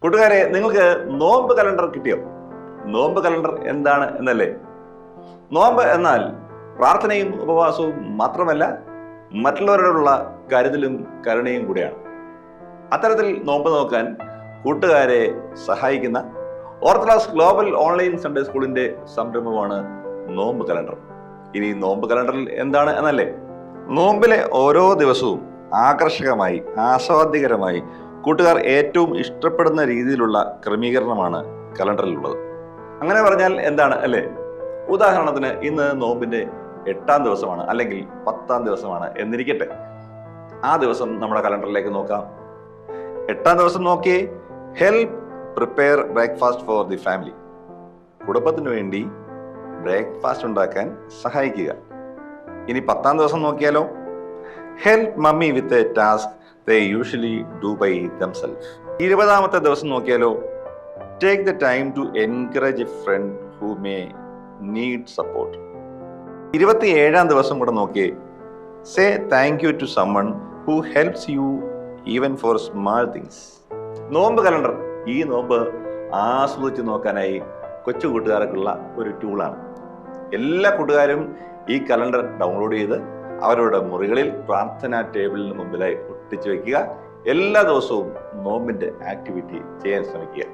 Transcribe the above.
കൂട്ടുകാരെ, നിങ്ങൾക്ക് നോമ്പ് കലണ്ടർ കിട്ടിയോ? നോമ്പ് കലണ്ടർ എന്താണ് എന്നല്ലേ? നോമ്പ് എന്നാൽ പ്രാർത്ഥനയും ഉപവാസവും മാത്രമല്ല, മറ്റുള്ളവരോടുള്ള കരുതലും കരുണയും കൂടെയാണ്. അത്തരത്തിൽ നോമ്പ് നോക്കാൻ കൂട്ടുകാരെ സഹായിക്കുന്ന ഓർത്തഡോക്സ് ഗ്ലോബൽ ഓൺലൈൻ സൺഡേ സ്കൂളിന്റെ സംരംഭമാണ് നോമ്പ് കലണ്ടർ. ഇനി നോമ്പ് കലണ്ടറിൽ എന്താണ് എന്നല്ലേ? നോമ്പിലെ ഓരോ ദിവസവും ആകർഷകമായി, ആസ്വാദ്യകരമായി കൂട്ടുകാർ ഏറ്റവും ഇഷ്ടപ്പെടുന്ന രീതിയിലുള്ള ക്രമീകരണമാണ് കലണ്ടറിലുള്ളത്. അങ്ങനെ പറഞ്ഞാൽ എന്താണ് അല്ലേ? ഉദാഹരണത്തിന്, ഇന്ന് നോമ്പിന്റെ 8-ാം ദിവസമാണ്, അല്ലെങ്കിൽ 10-ാം ദിവസമാണ് എന്നിരിക്കട്ടെ. ആ ദിവസം നമ്മുടെ കലണ്ടറിലേക്ക് നോക്കാം. 8-ാം ദിവസം നോക്കിയേ, help prepare breakfast for the family. കുടുംബത്തിന് വേണ്ടി ബ്രേക്ക്ഫാസ്റ്റ് ഉണ്ടാക്കാൻ സഹായിക്കുക. ഇനി 10-ാം ദിവസം നോക്കിയാലോ, help mummy with a task they usually do by themselves. 20-ാമത്തെ ദിവസം നോക്കിയാലോ, take the time to encourage a friend who may need support. 27-ാം ദിവസം കൂടെ നോക്കിയേ, say thank you to someone who helps you even for small things. നോമ്പ് calendar ഈ നോമ്പ് ആസ്വദിച്ച് നോക്കാനായി കൊച്ചു കൂട്ടുകാർക്കുള്ള ഒരു ടൂളാണ്. എല്ലാ കൂട്ടുകാരും ഈ കലണ്ടർ ഡൗൺലോഡ് ചെയ്ത് അവരുടെ മുറികളിൽ പ്രാർത്ഥനാ ടേബിളിന് മുമ്പിലായി ഒട്ടിച്ചു വെക്കുക. എല്ലാ ദിവസവും നോമ്പിന്റെ ആക്ടിവിറ്റി ചെയ്യാൻ ശ്രമിക്കുക.